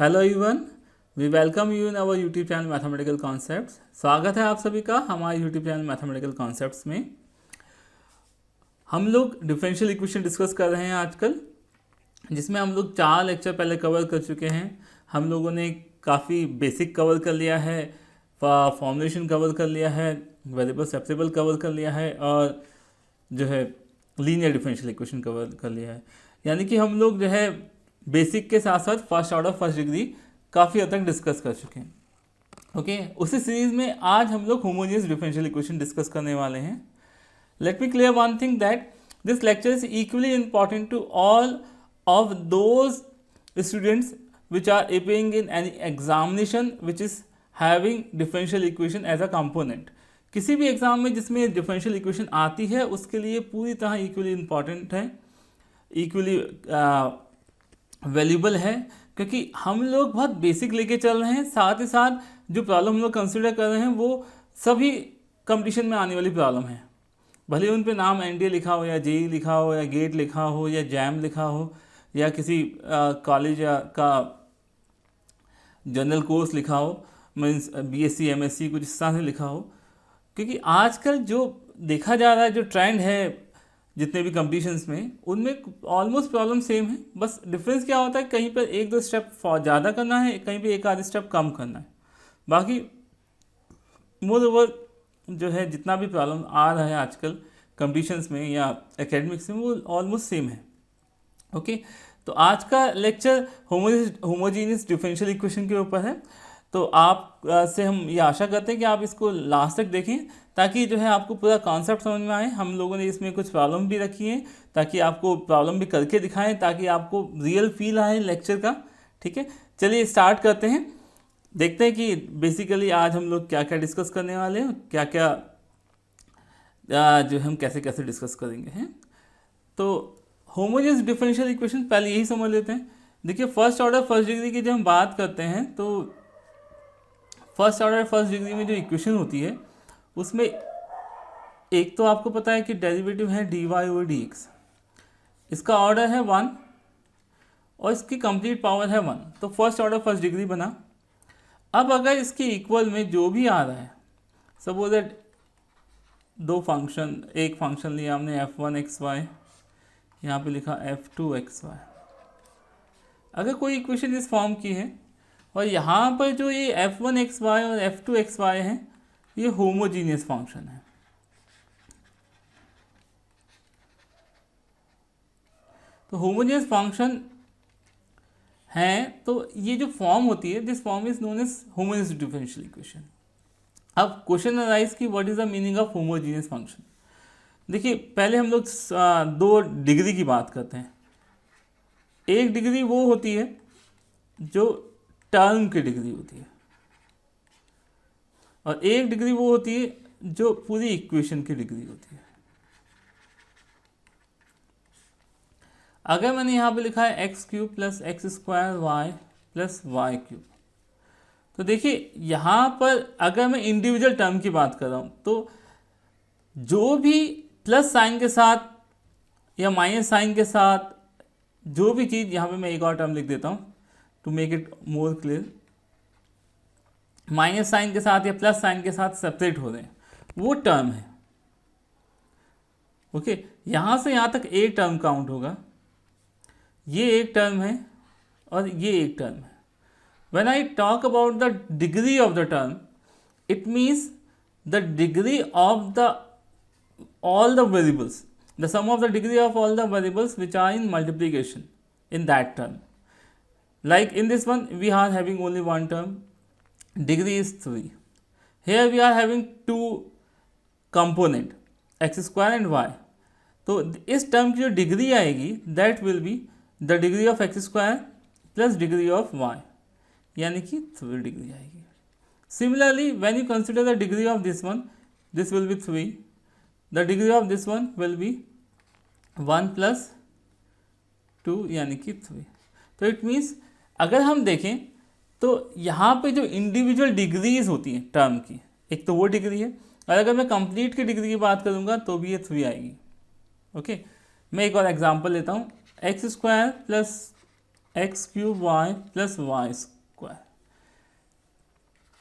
Hello everyone, we welcome you in our YouTube channel mathematical concepts. स्वागत है आप सभी का हमारे यूट्यूब चैनल मैथमेटिकल कॉन्सेप्ट्स में। हम लोग डिफरेंशियल इक्वेशन डिस्कस कर रहे हैं आजकल, जिसमें हम लोग 4 लेक्चर पहले कवर कर चुके हैं। हम लोगों ने काफ़ी बेसिक कवर कर लिया है, फॉर्मुलेशन कवर कर लिया है, वेरिएबल सेपरेबल कवर कर लिया है और जो है लीनियर डिफरेंशियल इक्वेशन कवर कर लिया है। यानी कि हम लोग जो है बेसिक के साथ साथ फर्स्ट ऑर्डर फर्स्ट डिग्री काफ़ी हद तक डिस्कस कर चुके हैं। ओके, उसी सीरीज में आज हम लोग होमोजेनियस डिफरेंशियल इक्वेशन डिस्कस करने वाले हैं। Let me clear one thing that this lecture is equally important to all of those students which are appearing in any examination which is having differential equation as a component। किसी भी exam में जिसमें differential equation आती है उसके लिए पूरी तरह इक्वली इंपॉर्टेंट है, इक्वली वैल्यूबल है, क्योंकि हम लोग बहुत बेसिक लेके चल रहे हैं। साथ ही साथ जो प्रॉब्लम हम लोग कंसिडर कर रहे हैं वो सभी कंपटीशन में आने वाली प्रॉब्लम है, भले उन पे नाम एनडीए लिखा हो या जेई लिखा हो या गेट लिखा हो या जैम लिखा हो या किसी कॉलेज का जनरल कोर्स लिखा हो, मीन्स बीएससी एमएससी कुछ इस तरह से लिखा हो। क्योंकि आजकल जो देखा जा रहा है, जो ट्रेंड है जितने भी कंपटीशंस में, उनमें ऑलमोस्ट प्रॉब्लम सेम है। बस डिफरेंस क्या होता है, कहीं पर एक दो स्टेप ज़्यादा करना है, कहीं पे एक आध स्टेप कम करना है। बाकी मोर ओवर जो है जितना भी प्रॉब्लम आ रहा है आजकल कंपटीशंस में या एकेडमिक्स में, वो ऑलमोस्ट सेम है। ओके, तो आज का लेक्चर होमोजेनियस डिफरेंशियल इक्वेशन के ऊपर है। तो आप से हम ये आशा करते हैं कि आप इसको लास्ट तक देखें, ताकि जो है आपको पूरा कॉन्सेप्ट समझ में आए। हम लोगों ने इसमें कुछ प्रॉब्लम भी रखी है ताकि आपको प्रॉब्लम भी करके दिखाएं, ताकि आपको रियल फील आए लेक्चर का। ठीक है, चलिए स्टार्ट करते हैं। देखते हैं कि बेसिकली आज हम लोग क्या क्या डिस्कस करने वाले हैं, क्या क्या जो हम कैसे कैसे डिस्कस करेंगे हैं। तो होमोजेनियस डिफरेंशियल इक्वेशन पहले यही समझ लेते हैं। देखिए, फर्स्ट ऑर्डर फर्स्ट डिग्री की जब हम बात करते हैं तो फर्स्ट ऑर्डर फर्स्ट डिग्री में जो इक्वेशन होती है उसमें एक तो आपको पता है कि डेरिवेटिव है dy ओवर dx, इसका ऑर्डर है 1 और इसकी कंप्लीट पावर है 1, तो फर्स्ट ऑर्डर फर्स्ट डिग्री बना। अब अगर इसके इक्वल में जो भी आ रहा है, सपोज दैट दो फंक्शन, एक फंक्शन लिया हमने f1xy, यहाँ पे लिखा f2xy। अगर कोई इक्वेशन इस फॉर्म की है और यहाँ पर जो ये f1xy और f2xy है, ये होमोजीनियस फंक्शन है। तो होमोजीनियस फंक्शन है, तो ये जो फॉर्म होती है, this form is known as homogeneous differential equation. अब क्वेश्चन अराइज की what is the meaning of homogeneous function. देखिए, पहले हम लोग 2 डिग्री की बात करते हैं। एक डिग्री वो होती है जो टर्म की डिग्री होती है, और एक डिग्री वो होती है जो पूरी इक्वेशन की डिग्री होती है। अगर मैंने यहाँ पे लिखा है x³ + x² y + y³, तो देखिए यहाँ पर अगर मैं इंडिविजुअल टर्म की बात कर रहा हूँ तो जो भी प्लस साइन के साथ या माइनस साइन के साथ जो भी चीज़, यहाँ पे मैं एक और टर्म लिख देता हूँ to make it more clear, minus sign के साथ या प्लस साइन के साथ सेपरेट हो रहे हैं, वो टर्म है। ओके, यहाँ से यहाँ तक एक टर्म काउंट होगा, ये एक टर्म है और ये एक टर्म है। When I talk about the degree of the term, it means the degree of the all the variables, the sum of the degree of all the variables which are in multiplication in that term. Like in this one we are having only one term, degree is 3. Here we are having 2 component x² and y. तो इस term की जो degree आएगी that will be the degree of x² plus degree of y, यानी कि 3 degree आएगी। Similarly, when you consider the degree of this one, this will be 3. The degree of this one will be 1 + 2 यानी कि 3। तो it means अगर हम देखें तो यहाँ पे जो इंडिविजुअल डिग्रीज होती हैं टर्म की, एक तो वो डिग्री है, और अगर मैं कंप्लीट की डिग्री की बात करूँगा तो भी ये 3 आएगी। ओके, मैं एक और एग्जांपल लेता हूँ, x² + x cube y plus y square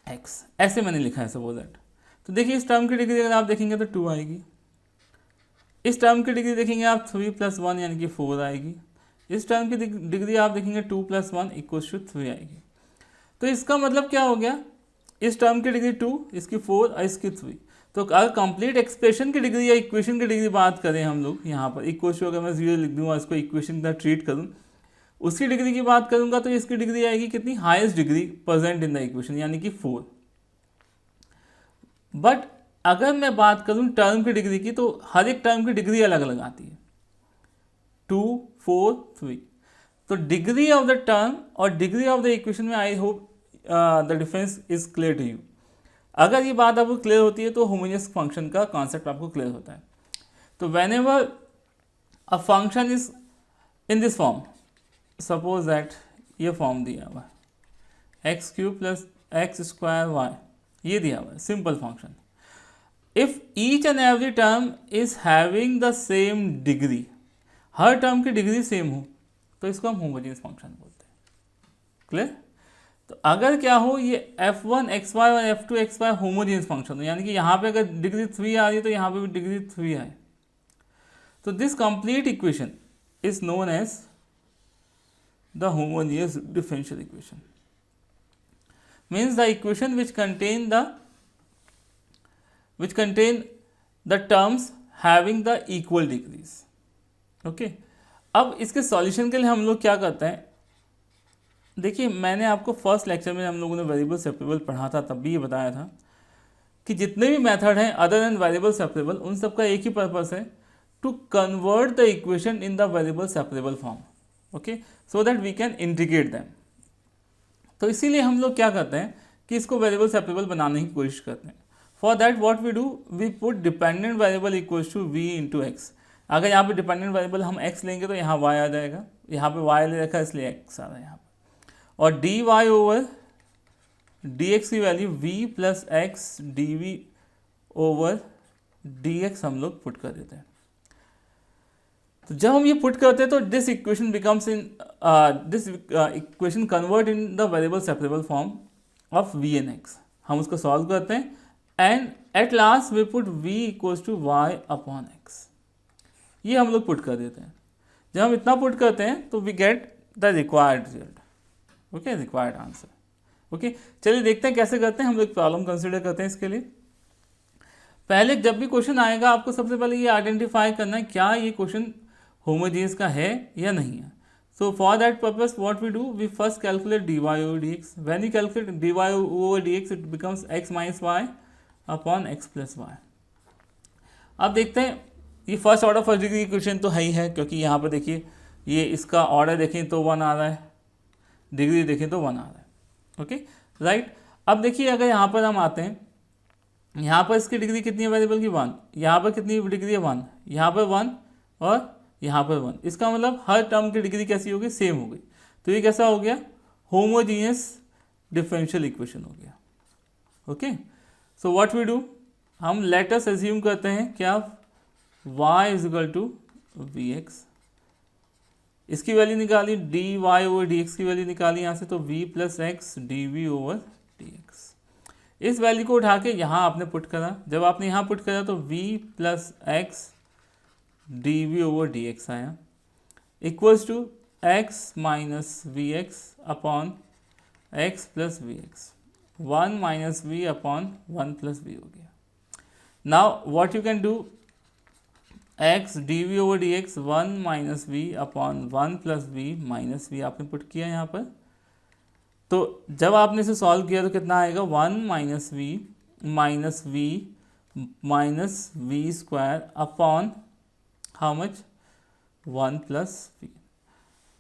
x, ऐसे मैंने लिखा है सपोज दैट। तो देखिए इस टर्म की डिग्री अगर आप देखेंगे तो 2 आएगी, इस टर्म की डिग्री देखेंगे आप 3 + 1 यानी कि 4 आएगी, इस टर्म की डिग्री आप देखेंगे 2 + 1 = 3 आएगी। तो इसका मतलब क्या हो गया, इस टर्म की डिग्री 2, इसकी 4 और इसकी 3। तो अगर कंप्लीट एक्सप्रेशन की डिग्री या इक्वेशन की डिग्री बात करें हम लोग यहाँ पर, इक्वल अगर मैं 0 लिख दूँ और इसको इक्वेशन का ट्रीट करूँ, उसकी डिग्री की बात करूँगा तो इसकी डिग्री आएगी कितनी, highest degree present in the equation यानी कि 4। बट अगर मैं बात करूँ टर्म की डिग्री की, तो हर एक टर्म की डिग्री अलग अलग आती है, 2, 4, 3। तो डिग्री ऑफ द टर्म और डिग्री ऑफ द इक्वेशन में I hope the difference is clear to you. अगर ये बात आपको क्लियर होती है तो होमोजेनियस फंक्शन का कॉन्सेप्ट आपको क्लियर होता है। तो whenever a function is in this form, suppose that ये फॉर्म दिया हुआ है x³ + x² ये दिया हुआ है simple function. If each and every term is having the same degree, her term की डिग्री सेम हो तो इसको हम होमोजेनियस फंक्शन बोलते हैं। क्लियर? तो अगर क्या हो ये f1 xy और f2 xy होमोजेनियस फंक्शन हो, यानी कि यहाँ पे अगर डिग्री 3 आ रही है तो यहाँ पे भी डिग्री 3 आए, तो this complete equation is known as the homogeneous differential equation. Means the equation which contain the terms having the equal degrees. Okay, अब इसके सॉल्यूशन के लिए हम लोग क्या करते हैं, देखिए मैंने आपको फर्स्ट लेक्चर में हम लोगों ने वेरिएबल सेपरेबल पढ़ा था, तब भी ये बताया था कि जितने भी मेथड हैं अदर देन वेरिएबल सेपरेबल, उन सबका एक ही पर्पस है, to convert the equation in the variable separable form, okay, so that we can integrate them. तो इसीलिए हम लोग क्या करते हैं कि इसको वेरिएबल सेपरेबल बनाने की कोशिश करते हैं। For that what we do, we put dependent variable equals to v into x. अगर यहाँ पे डिपेंडेंट वेरिएबल हम x लेंगे तो यहाँ y आ जाएगा, यहाँ पे y ले रखा है इसलिए x आ रहा है यहाँ पे, और dy ओवर dx की value v + x dv over dx हम लोग पुट कर देते हैं। तो जब हम ये पुट करते हैं तो this equation becomes in this equation convert in the variable separable form of v and x। हम उसको सॉल्व करते हैं and at last we put v = y/x। ये हम लोग पुट कर देते हैं। जब हम इतना पुट करते हैं तो we get the required result, okay, required answer. Okay, चलिए देखते हैं कैसे करते हैं। हम लोग प्रॉब्लम कंसिडर करते हैं इसके लिए। पहले जब भी क्वेश्चन आएगा आपको सबसे पहले ये आइडेंटिफाई करना है क्या ये क्वेश्चन होमोजेनियस का है या नहीं है। So for that purpose what we do, we first calculate dy over dx। When you calculate dy over dx it becomes x - y/x + y। अब देखते हैं, ये first order first degree question तो है ही है, क्योंकि यहाँ पर देखिए ये इसका ऑर्डर देखें तो 1 आ रहा है, डिग्री देखें तो 1 आ रहा है, ओके राइट। अब देखिए अगर यहाँ पर हम आते हैं, यहाँ पर इसकी डिग्री कितनी है वेरिएबल की 1, यहाँ पर कितनी डिग्री है 1, यहाँ पर 1 और यहाँ पर 1। इसका मतलब हर टर्म की डिग्री कैसी होगी, सेम हो गई। तो ये कैसा हो गया, होमोजीनियस डिफरेंशियल इक्वेशन हो गया। Okay, so what we do, हम लेट अस अज्यूम करते हैं क्या y = vx, इसकी वैल्यू निकाली, dy over dx की वैल्यू निकाली यहाँ से, तो v + x dv over dx। इस वैल्यू को उठा के यहाँ आपने पुट करा, जब आपने यहाँ पुट करा तो v + x dv over dx आया, equals to x - vx upon x + vx, 1 - v upon 1 + v हो गया। Now what you can do, x dv over dx 1 - v upon 1 + v minus v आपने पुट किया यहाँ पर। तो जब आपने इसे सॉल्व किया तो कितना आएगा, 1 - v minus v square upon how much, 1 + v।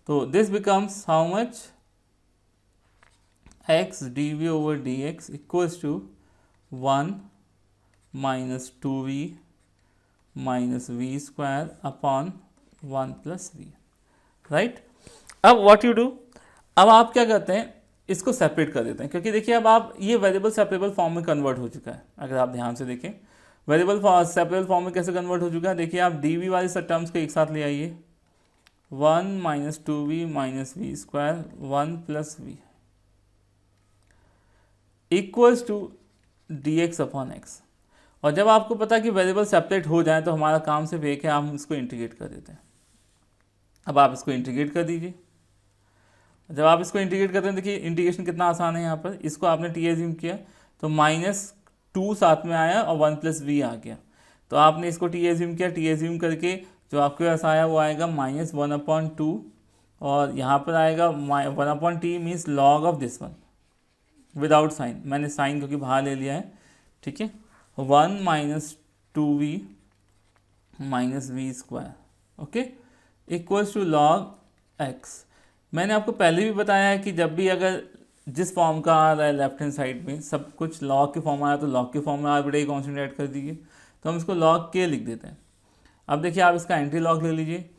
तो this becomes how much, x dv over dx equals to 1 - 2v minus v square upon 1 + v, right. अब व्हाट यू डू, अब आप क्या करते हैं, इसको सेपरेट कर देते हैं, क्योंकि देखिए अब आप ये वेरिएबल सेपरेबल फॉर्म में कन्वर्ट हो चुका है। अगर आप ध्यान से देखें वेरिएबल सेपरेबल फॉर्म में कैसे कन्वर्ट हो चुका है, देखिए आप dv वाले सब टर्म्स को एक साथ ले आइए, 1 minus 2v minus v square 1 plus v equals to d x upon x. और जब आपको पता है कि वेरिएबल सेपरेट हो जाए तो हमारा काम सिर्फ एक है, हम इसको इंटीग्रेट कर देते हैं। अब आप इसको इंटीग्रेट कर दीजिए। जब आप इसको इंटीग्रेट करते हैं, देखिए इंटीग्रेशन कितना आसान है। यहाँ पर इसको आपने टी एज्यूम किया तो -2 साथ में आया और 1 प्लस वी आ गया। तो आपने इसको टी एज्यूम किया, टी एज्यूम करके जो आपके पास आया वो आएगा -1/2 और यहाँ पर आएगा 1/t means log of this one without sign. मैंने साइन क्योंकि बाहर ले लिया है, ठीक है। 1 minus 2v minus v square, okay, equals to log x. मैंने आपको पहले भी बताया है कि जब भी अगर जिस फॉर्म का आ रहा है लेफ्ट हैंड साइड में सब कुछ लॉग के फॉर्म में आया तो लॉग के फॉर्म में आर्बिट्रेरी कांस्टेंट ऐड कर दीजिए। तो हम इसको लॉग के लिख देते हैं। अब देखिए आप इसका एंटी लॉग ले लीजिए।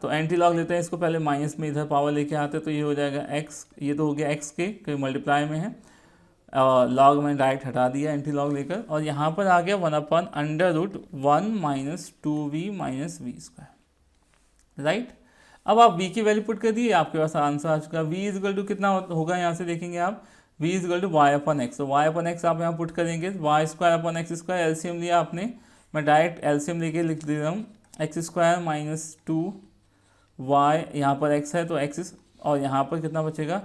तो एंटी लॉग लेते हैं, इसको पहले माइनस में इधर पावर लेके आते हैं तो ये हो जाएगा एक्स, ये तो हो गया एक्स के मल्टीप्लाई में है, लॉग में डायरेक्ट हटा दिया एंटी लॉग लेकर, और यहाँ पर आ गया 1/√1 minus 2v minus v square, right. अब आप v की वैल्यू पुट कर दिए, आपके पास आंसर आ चुका। v इजगल टू कितना होगा, यहाँ से देखेंगे आप, v is equal to y upon x. तो वाई अपॉन एक्स आप यहाँ पुट करेंगे, y square upon x square, LCM लिया आपने, मैं डायरेक्ट एलसीएम लेके लिख दे रहा हूँ, एक्स स्क्वायर माइनस 2 वाई, यहाँ पर x है तो x, और यहाँ पर कितना बचेगा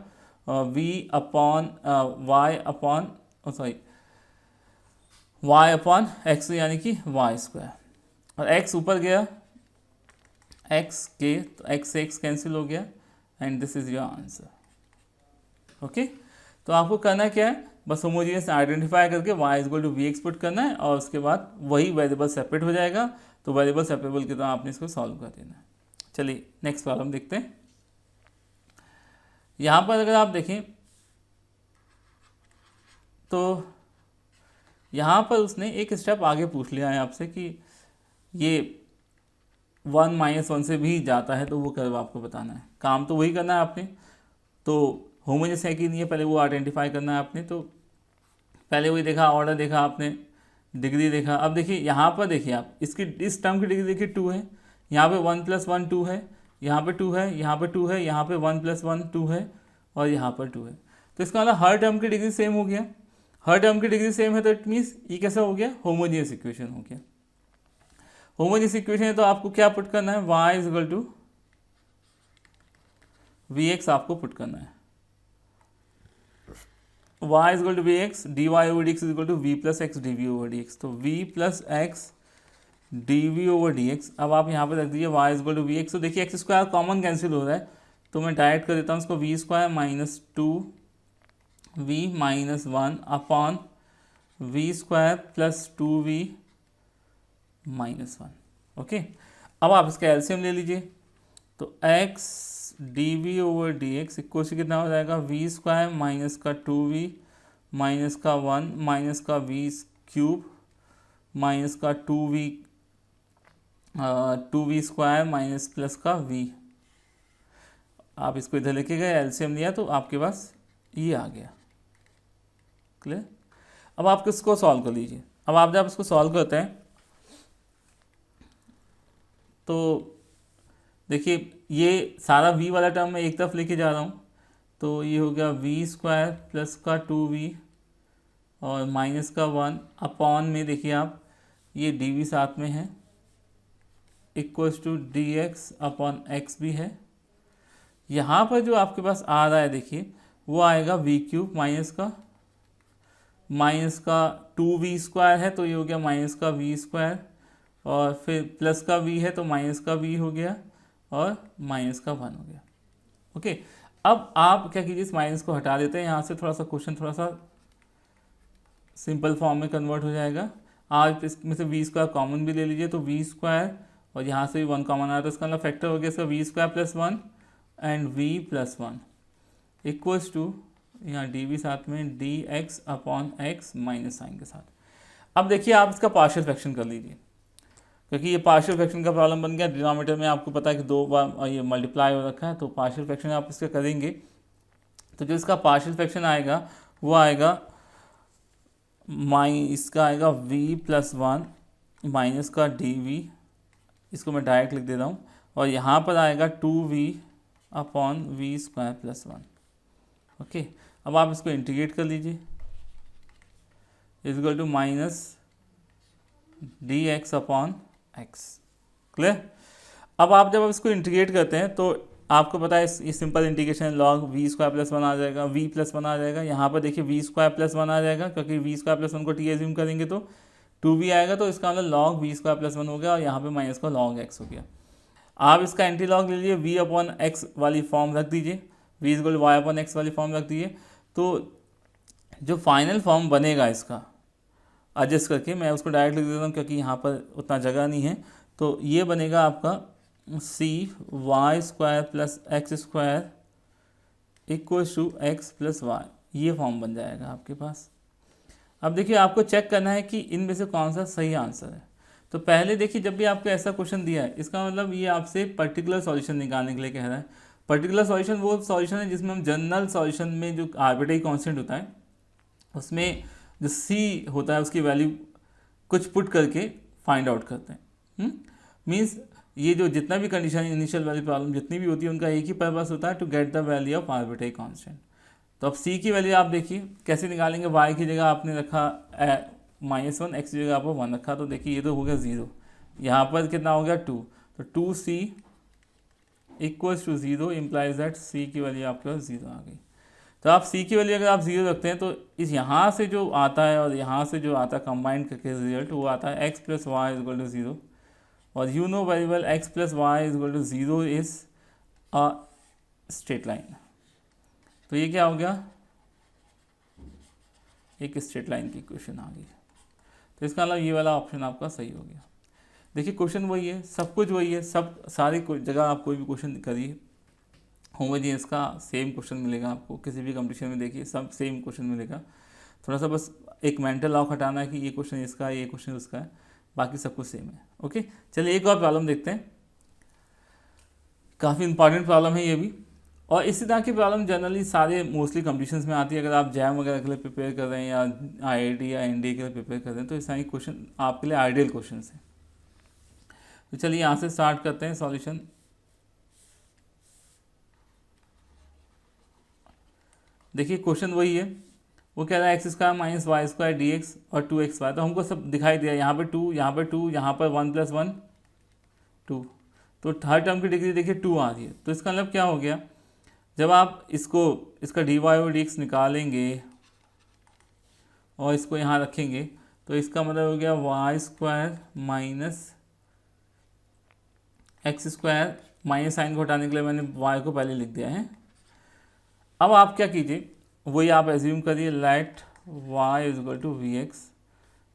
v upon y upon y upon x यानी कि वाई स्क्वायर, और x ऊपर गया x के तो x से x कैंसिल हो गया and this is your answer, okay. तो आपको करना क्या है, बस होमोजेनियस आइडेंटिफाई करके y is equal to we x put करना है और उसके बाद वही वेरिएबल सेपरेट हो जाएगा। तो वेरिएबल सेपरेबल की तरह आपने इसको सॉल्व कर देना है। चलिए नेक्स्ट प्रॉब्लम देखते हैं। यहाँ पर अगर आप देखें तो यहाँ पर उसने एक स्टेप आगे पूछ लिया है आपसे कि ये 1 - 1 से भी जाता है तो वो कर्व आपको बताना है। काम तो वही करना है आपने, तो होमोजेनियस है कि नहीं है पहले वो आइडेंटिफाई करना है आपने। तो पहले वही देखा, ऑर्डर देखा आपने, डिग्री देखा। अब देखिए यहाँ पर देखिए आप इसकी इस टर्म की डिग्री देखिए 2 है, यहाँ पे 1 + 1 2 है, यहाँ पे 2 है, यहाँ पे 2 है, यहाँ पे 1 + 1 2 है और यहाँ पर 2 है। तो इसका मतलब हर टर्म की डिग्री सेम हो गया। हर टर्म की डिग्री सेम है तो इट मीन्स ये कैसा हो गया, होमोजेनियस इक्वेशन हो गया। होमोजेनियस इक्वेशन है तो आपको क्या पुट करना है, y is equal to we x आपको पुट करना है। y is equal to we x, d y over D x is equal to we plus x D we over D x. तो v plus x D we over D x. अब आप यहाँ पर रख दीजिए y is equal to we x. तो देखिए x square common cancel हो रहा है तो मैं डायरेक्ट कर देता हूँ उसको, v square minus 2v minus 1 upon v square plus 2v minus 1, okay. अब आप इसका एलसीएम ले लीजिए तो x d we over D x equal से कितना हो जाएगा, वी स्क्वायर माइनस का 2v माइनस का 1 माइनस का वी क्यूब माइनस का 2v स्क्वायर माइनस प्लस का v। आप इसको इधर लेके गए, एलसीएम लिया तो आपके पास ये आ गया, क्लियर। अब आप इसको सॉल्व कर लीजिए। अब आप जब इसको सॉल्व करते हैं तो देखिए ये सारा v वाला टर्म मैं एक तरफ लेके जा रहा हूँ तो ये हो गया वी स्क्वायर प्लस का 2v और माइनस का 1 अपॉन में देखिए आप ये डी साथ में है equals to d x upon x भी है। यहाँ पर जो आपके पास आ रहा है देखिए वो आएगा वी क्यूब माइनस का 2v स्क्वायर है तो ये हो गया माइनस का वी स्क्वायर, और फिर प्लस का v है तो माइनस का v हो गया और माइनस का 1 हो गया, ओके। अब आप क्या कीजिए, इस माइनस को हटा देते हैं यहाँ से, थोड़ा सा क्वेश्चन थोड़ा सा सिंपल फॉर्म में कन्वर्ट हो जाएगा। आप इसमें से वी स्क्वायर कॉमन भी ले लीजिए तो वी स्क्वायर और यहाँ से भी 1 कॉमन आया तो इसका मतलब फैक्टर हो गया इसका v square plus 1 and v plus 1 equals to यहाँ डी वी साथ में d x upon x minus sign के साथ। अब देखिए आप इसका पार्शियल फ्रैक्शन कर लीजिए क्योंकि ये पार्शियल फ्रैक्शन का प्रॉब्लम बन गया। डिनोमिनेटर में आपको पता है कि 2 बार ये मल्टीप्लाई हो रखा है तो पार्शियल फ्रैक्शन आप इसका करेंगे तो जो इसका पार्शियल फ्रैक्शन आएगा वो आएगा इसका आएगा v प्लस 1 माइनस का डी वी, इसको मैं डायरेक्ट लिख दे रहा हूँ, और यहाँ पर आएगा 2v upon v square plus 1। Okay, अब आप इसको इंटीग्रेट कर लीजिए, is equal to minus d x upon x. Clear. अब आप जब इसको इंटीग्रेट करते हैं तो आपको पता है इस simple integration log we square plus 1 आ जाएगा, वी प्लस 1 आ जाएगा। यहाँ पर देखिए वी स्क्वायर प्लस 1 आ जाएगा, क्योंकि वी स्क्वायर प्लस 1 को टी एज्यूम करेंगे तो 2v आएगा, तो इसका मतलब लॉग वी स्क्वायर प्लस 1 हो गया और यहाँ पे माइनस का लॉग एक्स हो गया। आप इसका एंटी लॉग ले लीजिए, वी अपॉन एक्स वाली फॉर्म रख दीजिए, v is equal y upon x वाली फॉर्म रख दीजिए। तो जो फाइनल फॉर्म बनेगा इसका एडजस्ट करके, मैं उसको डायरेक्ट लिख देता हूँ क्योंकि यहाँ पर उतना जगह नहीं है, तो ये बनेगा आपका C Y square plus x square equals to X plus Y, ये फॉर्म बन जाएगा आपके पास। अब देखिए आपको चेक करना है कि इनमें से कौन सा सही आंसर है। तो पहले देखिए जब भी आपको ऐसा क्वेश्चन दिया है, इसका मतलब ये आपसे पर्टिकुलर सॉल्यूशन निकालने के लिए कह रहा है। पर्टिकुलर सॉल्यूशन वो सॉल्यूशन है जिसमें हम जनरल सॉल्यूशन में जो आर्बिट्रेरी कांस्टेंट होता है उसमें जो सी होता है उसकी वैल्यू कुछ पुट करके फाइंड आउट करते हैं। मीन्स ये जो जितना भी कंडीशन इनिशियल वैल्यू प्रॉब्लम जितनी भी होती है उनका एक ही पर्पस होता है, to get the value of arbitrary constant. तो अब सी की वैल्यू आप देखिए कैसे निकालेंगे। वाई की जगह आपने रखा -1, एक्स की जगह आपको 1 रखा, तो देखिए ये तो हो गया 0, यहाँ पर कितना हो गया 2, तो 2c equals to 0 implies that C की वैल्यू आपके पास 0 आ गई। तो आप सी की वैल्यू अगर आप 0 रखते हैं तो इस यहाँ से जो आता है और यहाँ से जो आता है कंबाइंड करके रिजल्ट वो आता है x plus y is equal to 0, और you know very well x plus y is equal to 0 is a straight line. तो ये क्या हो गया, एक स्ट्रेट लाइन की क्वेश्चन आ गई। तो इसका मतलब ये वाला ऑप्शन आपका सही हो गया। देखिए क्वेश्चन वही है, सब कुछ वही है, सब सारी जगह आप कोई भी क्वेश्चन करिए होमोजेनियस का सेम क्वेश्चन मिलेगा आपको, किसी भी कंपटीशन में देखिए सब सेम क्वेश्चन मिलेगा। थोड़ा सा बस एक मेंटल लॉक हटाना है कि ये क्वेश्चन इसका है, ये क्वेश्चन उसका है, बाकी सब कुछ सेम है। ओके, चलिए एक और प्रॉब्लम देखते हैं। काफ़ी इंपॉर्टेंट प्रॉब्लम है ये भी, और इसी तरह की प्रॉब्लम जनरली सारे मोस्टली कंपटीशंस में आती है। अगर आप जैम वगैरह के लिए प्रिपेयर कर रहे हैं या IIT या NDA के लिए प्रिपेयर कर रहे हैं तो इस तरह के क्वेश्चन आपके लिए आइडियल क्वेश्चन हैं। तो चलिए यहाँ से स्टार्ट करते हैं सॉल्यूशन। देखिए क्वेश्चन वही है, वो कह रहा है x square minus y square d x और 2xy। तो हमको सब दिखाई दिया, यहाँ पर 2, यहाँ पर 2, यहाँ पर 1 + 1 2, तो हर टर्म की डिग्री देखिए 2 आ रही है। तो इसका मतलब क्या हो गया, जब आप इसका dy और dx निकालेंगे और इसको यहाँ रखेंगे तो इसका मतलब हो गया y square minus x square, minus sign को हटाने के लिए मैंने y को पहले लिख दिया है। अब आप क्या कीजिए, वही आप एज्यूम करिए, let y is equal to we x,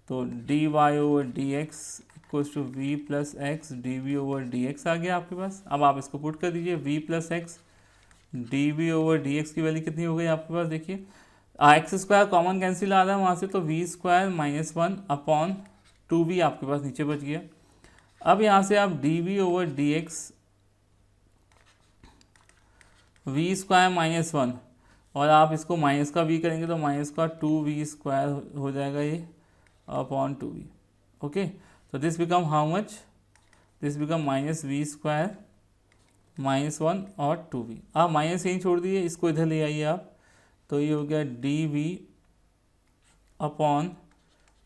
तो dy over D X equals to we plus x D we over D X आ गया आपके पास। अब आप इसको पुट कर दीजिए, v plus x D we over D x की वैल्यू कितनी हो गई आपके पास, देखिए एक्स स्क्वायर कॉमन कैंसिल आ रहा है वहाँ से, तो we square minus 1 upon 2v आपके पास नीचे बच गया। अब यहाँ से आप d we over D x v square minus 1 और आप इसको माइनस का v करेंगे तो माइनस का 2v स्क्वायर हो जाएगा ये अपॉन 2v। ओके, तो this become how much, this become minus v square -1 और 2v। आप माइनस यहीं छोड़ दिए, इसको इधर ले आइए आप, तो ये हो गया dv upon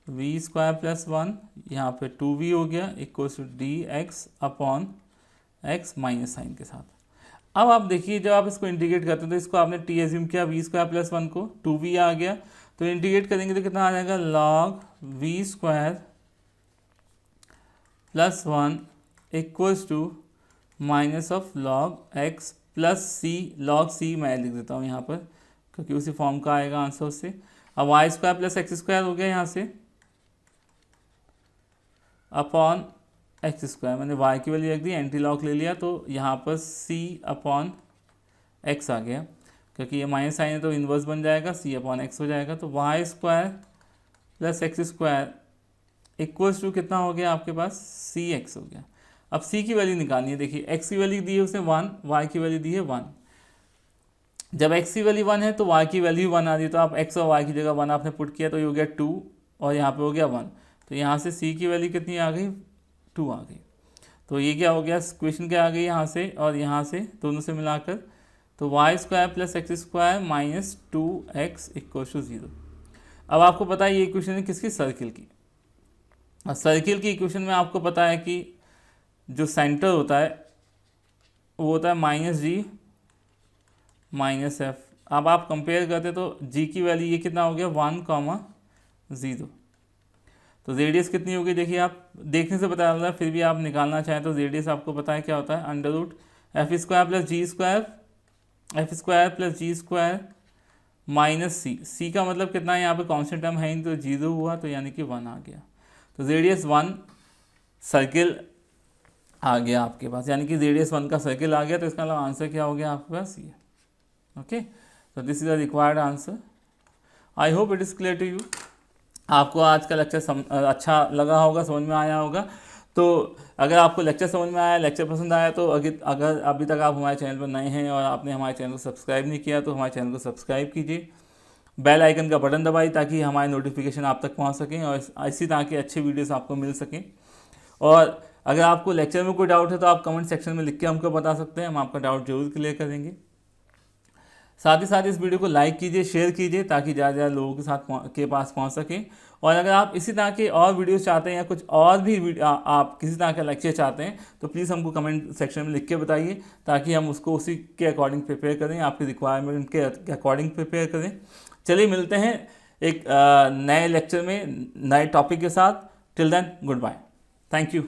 v square plus 1, यहाँ पे 2v हो गया equals to dx upon x minus sign के साथ। अब आप देखिए जब आप इसको इंटीग्रेट करते हैं तो इसको आपने t एज्यूम किया, वी स्क्वायर प्लस 1 को 2v आ गया, तो इंटीग्रेट करेंगे तो कितना आ जाएगा, log we square plus 1 equals to minus of log X plus C, log C मैं लिख देता हूँ यहाँ पर क्योंकि उसी फॉर्म का आएगा आंसर उससे। अब y square plus x square हो गया यहाँ से अपॉन एक्स स्क्वायर, मैंने वाई की वैल्यू रख दी, एंटी लॉग ले लिया, तो यहाँ पर सी अपॉन एक्स आ गया, क्योंकि ये माइनस साइन है तो इन्वर्स बन जाएगा, सी अपॉन एक्स हो जाएगा। तो y square plus x square equals to कितना हो गया आपके पास, सी एक्स हो गया। अब सी की वैल्यू निकालनी है, देखिए एक्स की वैल्यू दी है उसने 1, वाई की वैल्यू दी है 1। जब एक्स की वैल्यू 1 है तो वाई की वैल्यू 1 आ रही है, तो आप एक्स और वाई की जगह 1 आपने पुट किया तो ये हो गया 2 और यहाँ पे हो गया 1, तो यहाँ से सी की वैल्यू कितनी आ गई, 2 आ गई। तो ये क्या हो गया, क्वेश्चन क्या आ गई यहाँ से और यहाँ से दोनों से मिलाकर, तो y square plus x square minus 2x equal to 0। अब आपको पता है ये इक्वेशन है किसकी, सर्किल की। और सर्किल की इक्वेशन में आपको पता है कि जो सेंटर होता है वो होता है माइनस जी माइनस एफ। अब आप कंपेयर करते तो जी की वैल्यू ये कितना हो गया 1,0। तो रेडियस कितनी होगी, देखिए आप देखने से पता चलता है, फिर भी आप निकालना चाहें तो रेडियस आपको पता है क्या होता है, under root F square plus G square, F square plus G square minus C. C का मतलब कितना है, यहाँ पे कॉन्स्टेंट टर्म है ही तो 0 हुआ, तो यानी कि 1 आ गया। तो रेडियस 1 सर्किल आ गया आपके पास, यानी कि रेडियस 1 का सर्किल आ गया। तो इसका मतलब आंसर क्या हो गया आपके पास, ये। ओके, तो this is the required answer. I hope it is clear to you. आपको आज का लेक्चर अच्छा लगा होगा, समझ में आया होगा। तो अगर आपको लेक्चर समझ में आया, लेक्चर पसंद आया, तो अगर अभी तक आप हमारे चैनल पर नए हैं और आपने हमारे चैनल को सब्सक्राइब नहीं किया तो हमारे चैनल को सब्सक्राइब कीजिए, बेल आइकन का बटन दबाइए ताकि हमारे नोटिफिकेशन आप तक पहुंच सकें और इसी तरह के अच्छे वीडियोस आपको मिल सकें। और अगर आपको लेक्चर में कोई डाउट है तो आप कमेंट सेक्शन में लिख के हमको बता सकते हैं, हम आपका डाउट जरूर क्लियर करेंगे। साथ ही साथ इस वीडियो को लाइक कीजिए, शेयर कीजिए ताकि ज़्यादा ज़्यादा लोगों के पास पहुंच सके। और अगर आप इसी तरह के और वीडियोस चाहते हैं या कुछ और भी आप किसी तरह का लेक्चर चाहते हैं तो प्लीज़ हमको कमेंट सेक्शन में लिख के बताइए ताकि हम उसको उसी के अकॉर्डिंग प्रिपेयर करें, आपकी रिक्वायरमेंट के अकॉर्डिंग प्रिपेयर करें। चलिए मिलते हैं एक नए लेक्चर में नए टॉपिक के साथ। Till then goodbye, thank you.